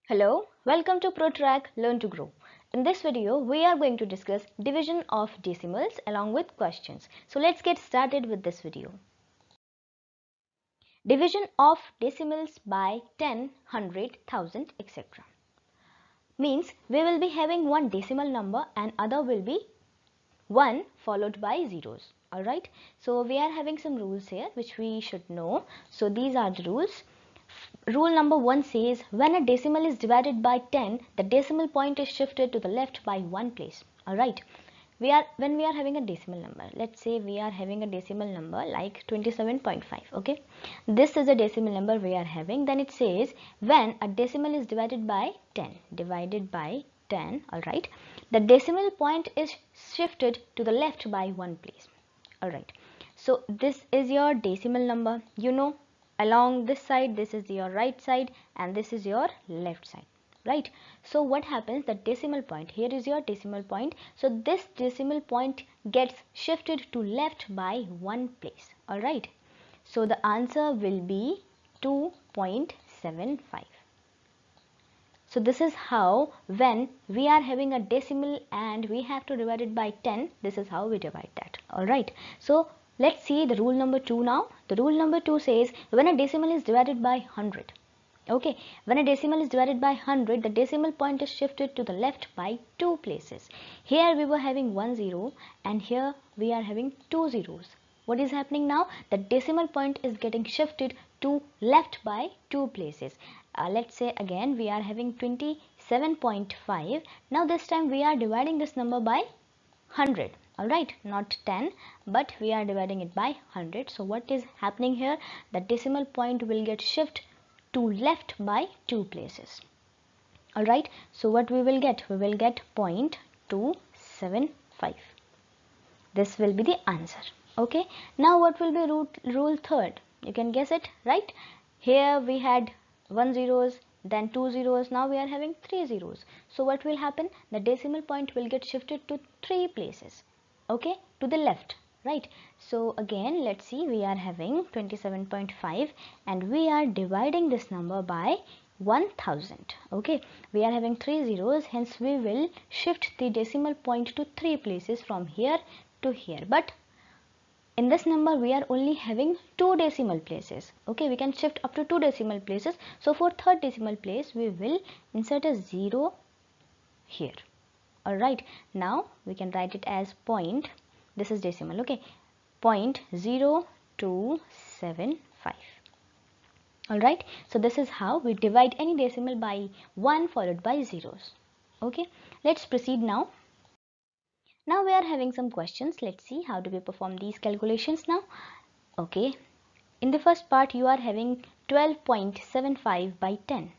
Hello, welcome to ProTrack Learn to Grow. In this video, we are going to discuss division of decimals along with questions. So let's get started with this video. Division of decimals by 10, 100, 1000, etc. Means we will be having one decimal number and other will be 1 followed by zeros. Alright, so we are having some rules here which we should know. So these are the rules. Rule number 1 says when a decimal is divided by 10, the decimal point is shifted to the left by one place. Alright, when we are having a decimal number, let's say we are having a decimal number like 27.5. Okay, this is a decimal number we are having. Then it says when a decimal is divided by 10, alright, the decimal point is shifted to the left by one place. Alright, so this is your decimal number. Along this side, this is your right side and this is your left side, right? So what happens, the decimal point, here is your decimal point, so this decimal point gets shifted to left by one place. All right, so the answer will be 2.75. So this is how, when we are having a decimal and we have to divide it by 10, this is how we divide that. All right, so let's see the rule number 2 now. The rule number 2 says when a decimal is divided by 100. Okay, when a decimal is divided by 100, the decimal point is shifted to the left by two places. Here we were having 1 0 and here we are having 2 zeros. What is happening now? The decimal point is getting shifted to left by two places. Let's say again we are having 27.5. Now this time we are dividing this number by 100. Alright, not 10, but we are dividing it by 100. So what is happening here? The decimal point will get shifted to left by two places. Alright, so what we will get? We will get 0.275. This will be the answer. Okay, now what will be rule third? You can guess it, right? Here we had 1 zeros, then 2 zeros, now we are having 3 zeros. So what will happen? The decimal point will get shifted to three places, okay, to the left, right? So again, let's see, we are having 27.5 and we are dividing this number by 1000. Okay, we are having 3 zeros, hence we will shift the decimal point to three places from here to here. But in this number we are only having two decimal places. Okay, we can shift up to two decimal places. So for third decimal place we will insert a 0 here. Alright, now we can write it as point, this is decimal, okay, 0.0275. Alright, so this is how we divide any decimal by 1 followed by zeros. Okay, let's proceed now. Now we are having some questions. Let's see how do we perform these calculations now. Okay, in the first part you are having 12.75 by 10.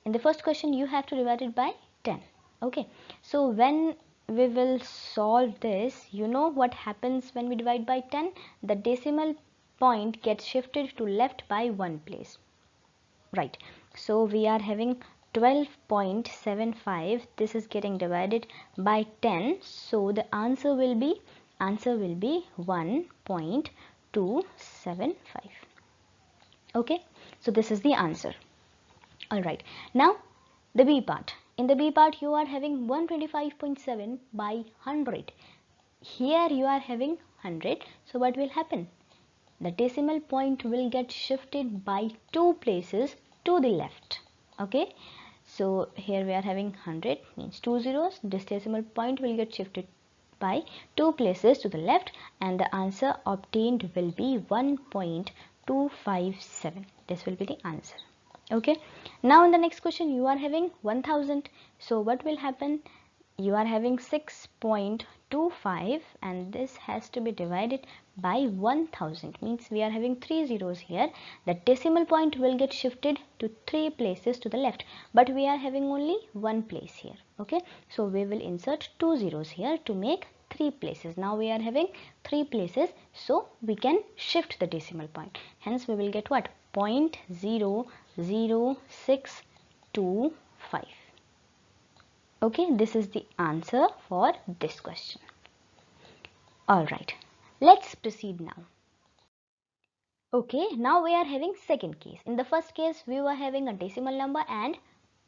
In the first question you have to divide it by 10. Okay, so when we will solve this, you know what happens when we divide by 10? The decimal point gets shifted to left by one place, right? So we are having 12.75, this is getting divided by 10, so the answer will be 1.275. okay, so this is the answer. All right, now the B part. In the B part you are having 125.7 by 100. Here you are having 100, so what will happen? The decimal point will get shifted by two places to the left. Okay, so here we are having 100, means 2 zeros. This decimal point will get shifted by two places to the left and the answer obtained will be 1.257. This will be the answer. Okay, now in the next question you are having 1000. So what will happen? You are having 6.25 and this has to be divided by 1000, means we are having three zeros here. The decimal point will get shifted to three places to the left, but we are having only one place here. Okay, so we will insert two zeros here to make three places. Now we are having three places, so we can shift the decimal point. Hence we will get what? 0.00625. Okay, this is the answer for this question. Alright, let's proceed now. Okay, now we are having second case. In the first case, we were having a decimal number and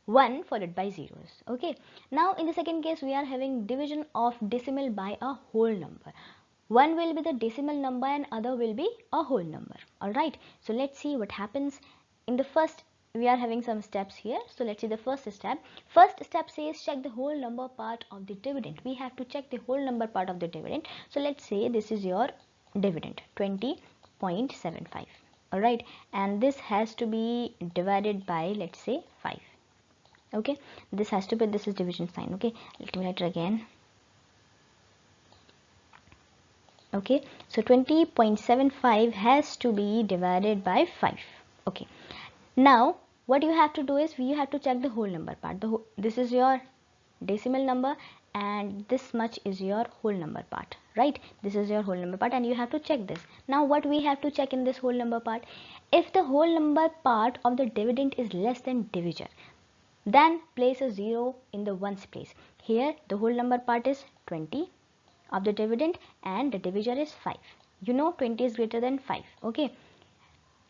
1 followed by zeros. Okay, now in the second case we are having division of decimal by a whole number. One will be the decimal number and other will be a whole number. Alright, so let's see what happens. In the first, we are having some steps here. So let's see the first step. First step says check the whole number part of the dividend. We have to check the whole number part of the dividend. So let's say this is your dividend 20.75. Alright, and this has to be divided by, let's say, 5. Okay, this has to be, this is division sign. Okay, let me write it again. Okay, so 20.75 has to be divided by 5. Okay, now what you have to do is you have to check the whole number part. This is your decimal number and this much is your whole number part, right? This is your whole number part and you have to check this. Now what we have to check in this whole number part? If the whole number part of the dividend is less than divisor, then place a 0 in the ones place. Here the whole number part is 20 of the dividend and the divisor is 5. You know 20 is greater than 5. Okay,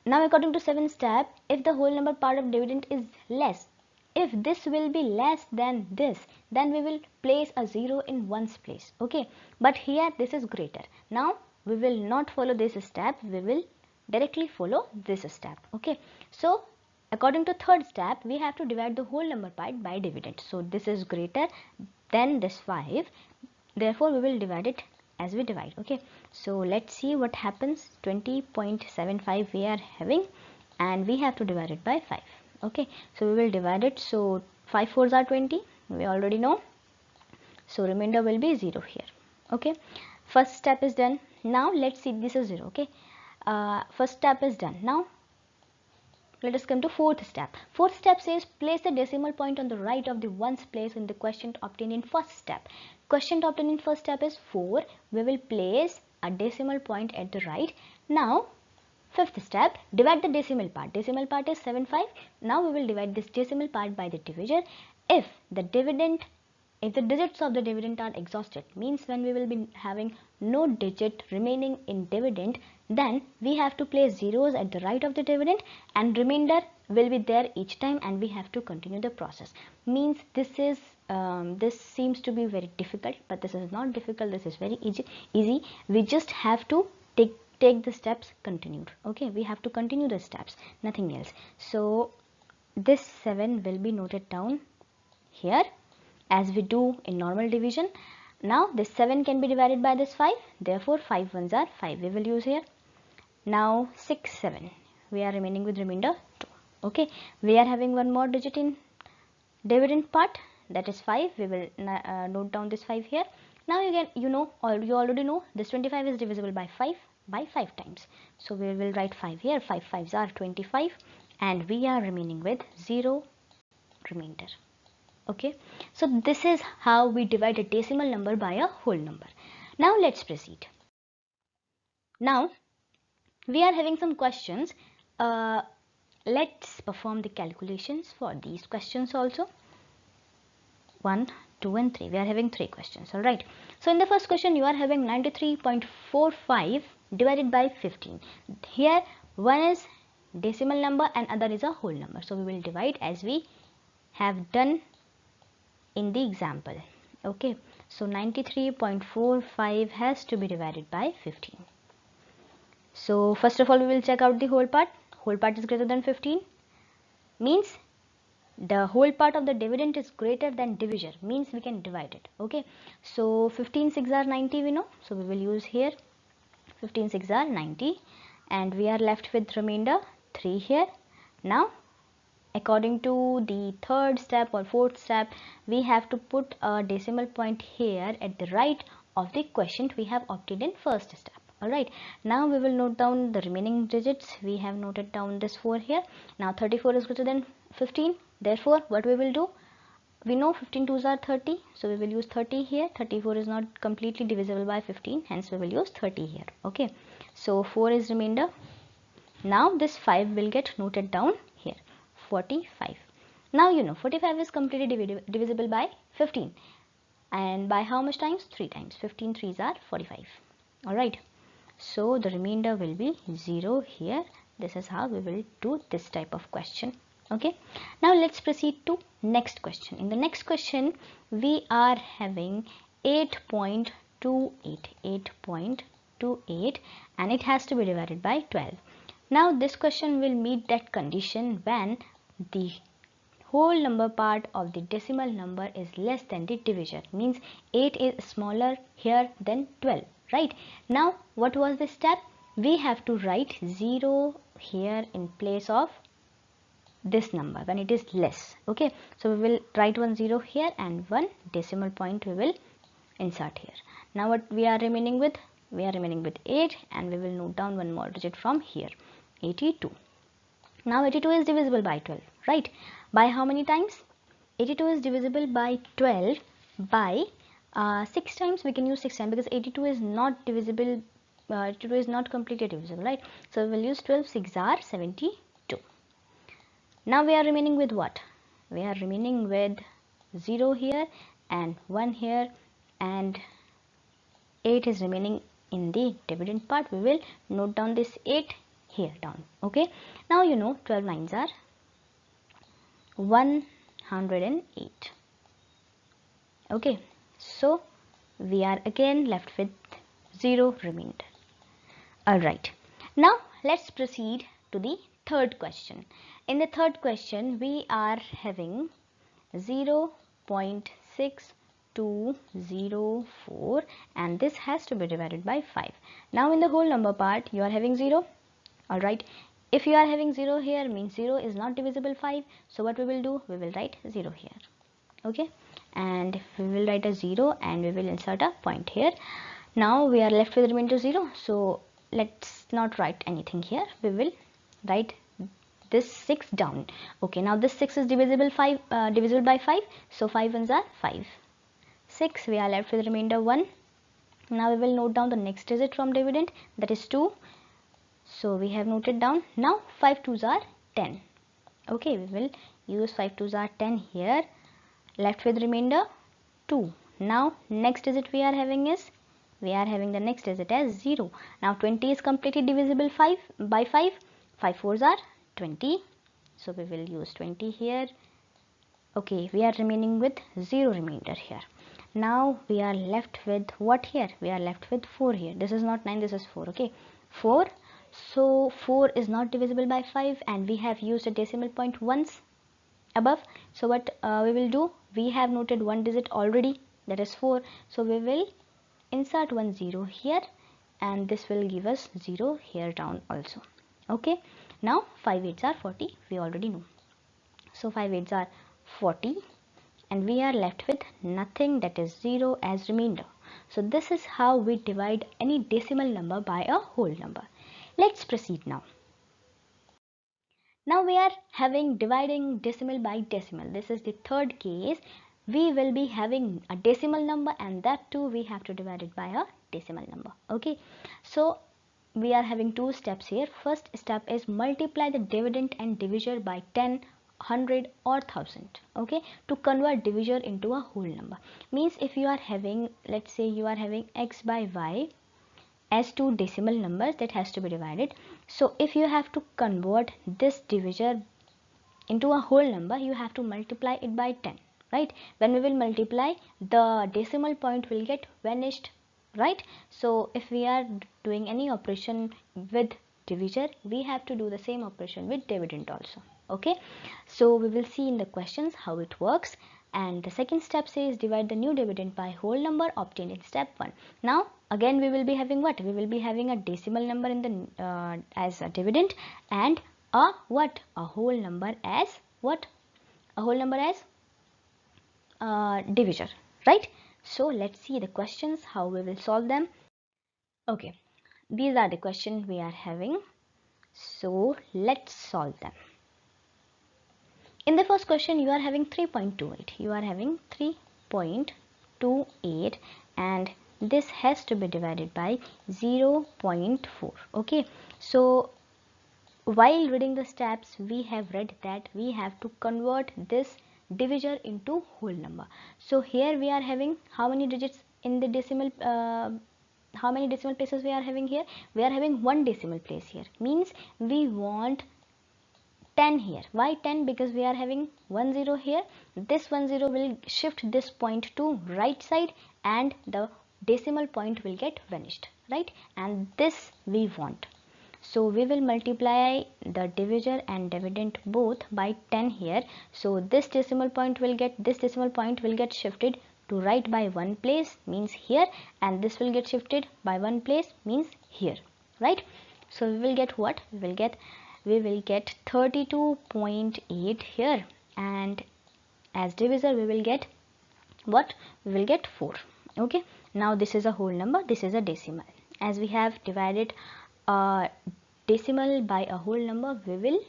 now according to 7th step, if the whole number part of dividend is less, if this will be less than this, then we will place a 0 in ones place. Okay, but here this is greater. Now we will not follow this step, we will directly follow this step. Okay, so according to 3rd step, we have to divide the whole number part by dividend. So this is greater than this 5, therefore we will divide it as we divide. Okay, so let's see what happens. 20.75 we are having and we have to divide it by 5. Okay, so we will divide it. So 5 fours are 20, we already know, so remainder will be 0 here. Okay, first step is done. Now let's see, this is 0. Okay, first step is done. Now let us come to 4th step. 4th step says place the decimal point on the right of the ones place in the quotient obtained in first step. Quotient obtained in first step is 4. We will place a decimal point at the right. Now 5th step, divide the decimal part. Decimal part is 75. Now we will divide this decimal part by the divisor. If the digits of the dividend are exhausted, means when we will be having no digit remaining in dividend, then we have to place zeros at the right of the dividend and remainder will be there each time and we have to continue the process. Means this is this seems to be very difficult, but this is not difficult, this is very easy. We just have to take the steps continued. Okay, we have to continue the steps, nothing else. So this 7 will be noted down here as we do in normal division. Now this 7 can be divided by this 5, therefore 5 ones are 5 we will use here. Now 6, 7, we are remaining with remainder 2. Okay, we are having one more digit in dividend part, that is 5. We will note down this 5 here. Now you already know this 25 is divisible by 5 times. So we will write 5 here. 5 5s are 25 and we are remaining with 0 remainder. Okay, so this is how we divide a decimal number by a whole number. Now let's proceed. Now we are having some questions. Let's perform the calculations for these questions also. 1, 2 and 3. We are having 3 questions. Alright, so in the first question you are having 93.45 divided by 15. Here one is decimal number and other is a whole number, so we will divide as we have done in the example. Okay, so 93.45 has to be divided by 15. So first of all we will check out the whole part. Whole part is greater than 15, means the whole part of the dividend is greater than divisor, means we can divide it. Okay, so 15 6 are 90 we know, so we will use here 15 6 are 90 and we are left with remainder 3 here. Now according to the 3rd step or 4th step, we have to put a decimal point here at the right of the quotient we have obtained in first step. Alright, now we will note down the remaining digits. We have noted down this 4 here. Now 34 is greater than 15, therefore what we will do, we know 15 2s are 30, so we will use 30 here. 34 is not completely divisible by 15, hence we will use 30 here. Okay, so 4 is remainder. Now this 5 will get noted down here, 45. Now you know 45 is completely divisible by 15 and by how much times? 3 times. 15 3s are 45. Alright, so the remainder will be 0 here. This is how we will do this type of question. Okay, now let's proceed to next question. In the next question we are having 8.28 and it has to be divided by 12. Now this question will meet that condition when the whole number part of the decimal number is less than the divisor, means 8 is smaller here than 12, right? Now what was the step? We have to write 0 here in place of this number when it is less. Okay, so we will write 1 0 here and one decimal point we will insert here. Now what we are remaining with? We are remaining with 8 and we will note down one more digit from here, 82. Now 82 is divisible by 12, right? By how many times? 82 is divisible by 12 by 6 times. We can use 6 times because 82 is not divisible, 82 is not completely divisible, right? So we will use 12, 6 are 72. Now we are remaining with what? We are remaining with 0 here and 1 here and 8 is remaining in the dividend part. We will note down this 8 here down. Okay, now you know 12 9s are 108. Okay, so we are again left with 0 remainder. Alright, now let's proceed to the third question. In the third question we are having 0.6204 and this has to be divided by 5. Now in the whole number part you are having 0. Alright, if you are having 0 here, means 0 is not divisible 5. So what we will do? We will write 0 here. Okay, and we will write a 0 and we will insert a point here. Now we are left with remainder 0. So let's not write anything here. We will write this 6 down. Okay, now this 6 is divisible by 5. So 5 ones are 5. 6, we are left with remainder 1. Now we will note down the next digit from dividend, that is 2. So we have noted down. Now 5 2s are 10. Okay, we will use 5 2s are 10 here. Left with remainder 2. Now next digit we are having is, we are having the next digit as 0. Now 20 is completely divisible by 5. 5 4s are 20. So we will use 20 here. Okay, we are remaining with 0 remainder here. Now we are left with what here? We are left with 4 here. This is not 9, this is 4. Okay, 4. So 4 is not divisible by 5 and we have used a decimal point once above. So what we will do? We have noted one digit already, that is 4. So we will insert 1 0 here and this will give us 0 here down also. Okay, now 5 8s are 40, we already know. So 5 8s are 40 and we are left with nothing, that is 0 as remainder. So this is how we divide any decimal number by a whole number. Let's proceed now. Now we are having dividing decimal by decimal. This is the third case. We will be having a decimal number and that too we have to divide it by a decimal number. Okay, so we are having two steps here. First step is multiply the dividend and divisor by 10, 100 or 1000. Okay, to convert divisor into a whole number. Means if you are having, let's say you are having x by y as two decimal numbers that has to be divided. So if you have to convert this divisor into a whole number, you have to multiply it by 10, right? When we will multiply, the decimal point will get vanished, right? So if we are doing any operation with divisor, we have to do the same operation with dividend also. Okay, so we will see in the questions how it works. And the second step says divide the new dividend by whole number obtained in step 1. Now again we will be having what? We will be having a decimal number in the as a dividend and a what? A whole number as what? A whole number as divisor, right? So let's see the questions, how we will solve them. Okay, these are the questions we are having. So let's solve them. In the first question you are having 3.28. You are having 3.28 and this has to be divided by 0.4. Okay, so while reading the steps we have read that we have to convert this divisor into whole number. So here we are having how many digits in the decimal, how many decimal places we are having here? We are having one decimal place here, means we want 10 here. Why 10? Because we are having 1 0 here. This 1 0 will shift this point to right side and the decimal point will get vanished, right? And this we want. So we will multiply the divisor and dividend both by 10 here. So this decimal point will get shifted to right by one place, means here, and this will get shifted by one place, means here, right? So we will get what? We will get 32.8 here, and as divisor we will get what? We will get 4. Okay, now this is a whole number, this is a decimal. As we have divided a decimal by a whole number, we will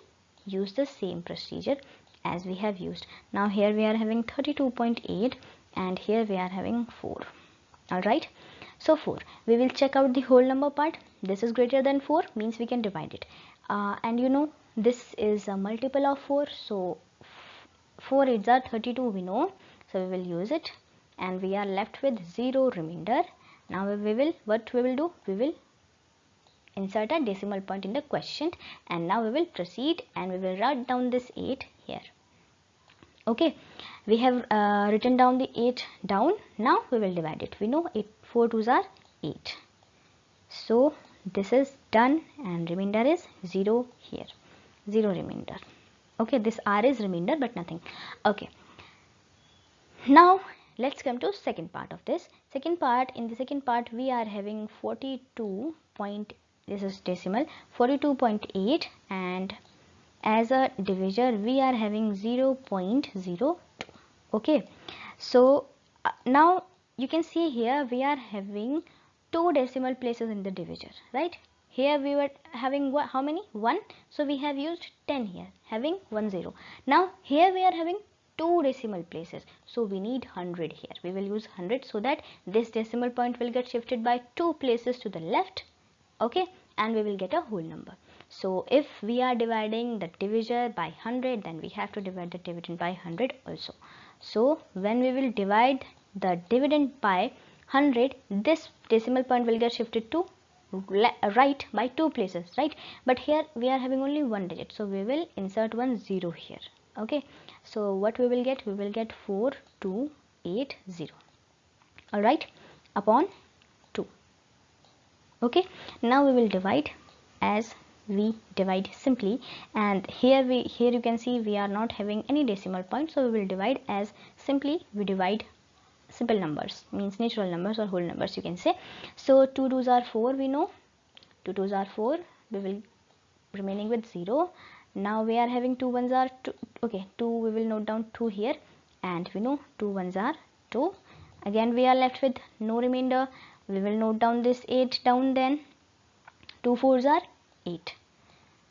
use the same procedure as we have used. Now here we are having 32.8 and here we are having 4. Alright, so 4. We will check out the whole number part. This is greater than 4, means we can divide it. And you know, this is a multiple of 4, so 4 8s are 32, we know, so we will use it, and we are left with 0 remainder. Now what we will do, we will insert a decimal point in the question, and now we will proceed and we will write down this 8 here. Okay, we have written down the 8 down. Now we will divide it. We know 4 2s are 8, so this is done, and remainder is 0 here, 0 remainder. Okay, this r is remainder but nothing. Okay, now let's come to second part of this. In the second part we are having 42 point, this is decimal, 42.8, and as a divisor we are having 0.02. okay, so now you can see here we are having 2 decimal places in the divisor, right? Here we were having what, how many? 1, so we have used 10 here, having 1 0. Now here we are having 2 decimal places, so we need 100 here. We will use 100 so that this decimal point will get shifted by 2 places to the left, okay, and we will get a whole number. So if we are dividing the divisor by 100, then we have to divide the dividend by 100 also. So when we will divide the dividend by 100, this decimal point will get shifted to right by 2 places, right? But here we are having only one digit, so we will insert 1 0 here. Okay, so what we will get? We will get 4280, all right, upon 2. Okay, now we will divide as we divide simply, and here you can see we are not having any decimal point, so we will divide as simply we divide simple numbers, means natural numbers or whole numbers you can say. So 2 2s are 4, we know 2 2s are 4, we will remaining with 0. Now we are having 2 1s are 2, okay, 2, we will note down 2 here, and we know 2 1s are 2. Again we are left with no remainder. We will note down this 8 down, then 2 4s are 8,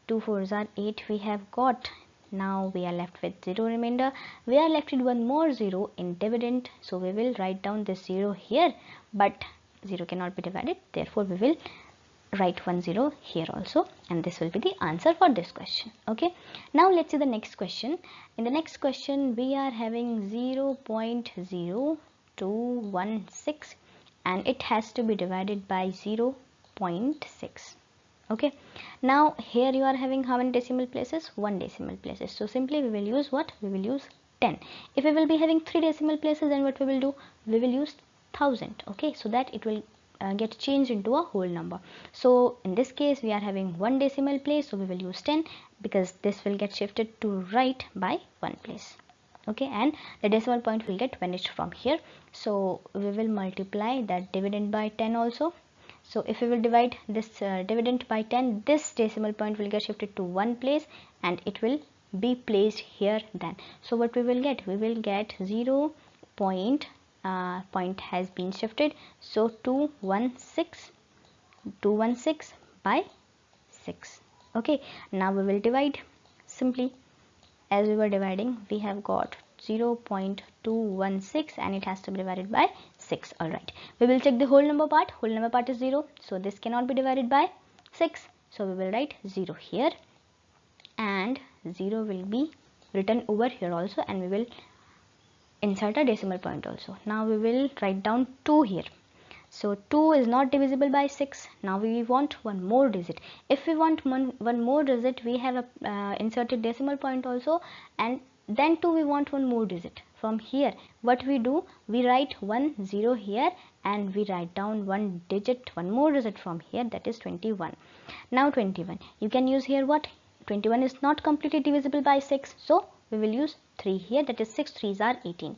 2 4s are 8 we have got. Now we are left with 0 remainder. We are left with one more 0 in dividend, so we will write down this 0 here, but 0 cannot be divided, therefore we will write 1 0 here also, and this will be the answer for this question. Okay, now let's see the next question. In the next question we are having 0.0216 and it has to be divided by 0.6. okay, now here you are having how many decimal places? 1 decimal places, so simply we will use what? We will use 10. If we will be having 3 decimal places, then what we will do? We will use 1000, okay, so that it will get changed into a whole number. So in this case we are having 1 decimal place, so we will use 10 because this will get shifted to right by 1 place, okay, and the decimal point will get vanished from here. So we will multiply that dividend by 10 also. So if we will divide this dividend by 10, this decimal point will get shifted to one place and it will be placed here then. So what we will get? We will get 0 point has been shifted, so 216 by 6. okay, now we will divide simply. As we were dividing, we have got 0.216 and it has to be divided by 6. all right, we will check the whole number part. Whole number part is 0, so this cannot be divided by 6, so we will write 0 here and 0 will be written over here also, and we will insert a decimal point also. Now we will write down 2 here. So 2 is not divisible by 6. Now we want one more digit. If we want one more digit, we have a inserted decimal point also, and then too we want one more digit. From here, what we do, we write 1 0 here, and we write down one digit, one more digit from here, that is 21. Now 21, you can use here what? 21 is not completely divisible by 6, so we will use 3 here, that is 6 3s are 18.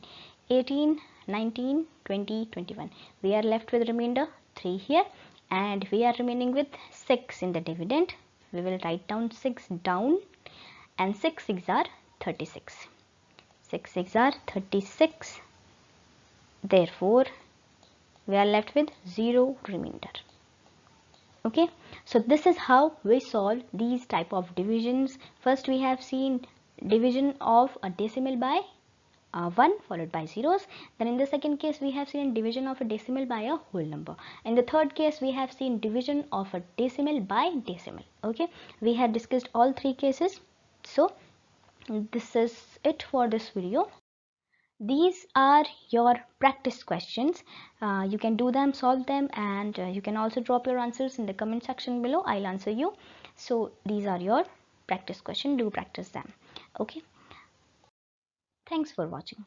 18, 19, 20, 21. We are left with remainder 3 here, and we are remaining with 6 in the dividend. We will write down 6 down, and 6 6 are 36. 6 6 are 36. Therefore, we are left with 0 remainder. Okay, so this is how we solve these type of divisions. First we have seen division of a decimal by 1 followed by zeros. Then in the second case we have seen division of a decimal by a whole number. In the third case we have seen division of a decimal by decimal. Okay, we have discussed all three cases. So this is it for this video. These are your practice questions. You can do them, solve them, and you can also drop your answers in the comment section below. I'll answer you. So these are your practice questions. Do practice them. Okay, thanks for watching.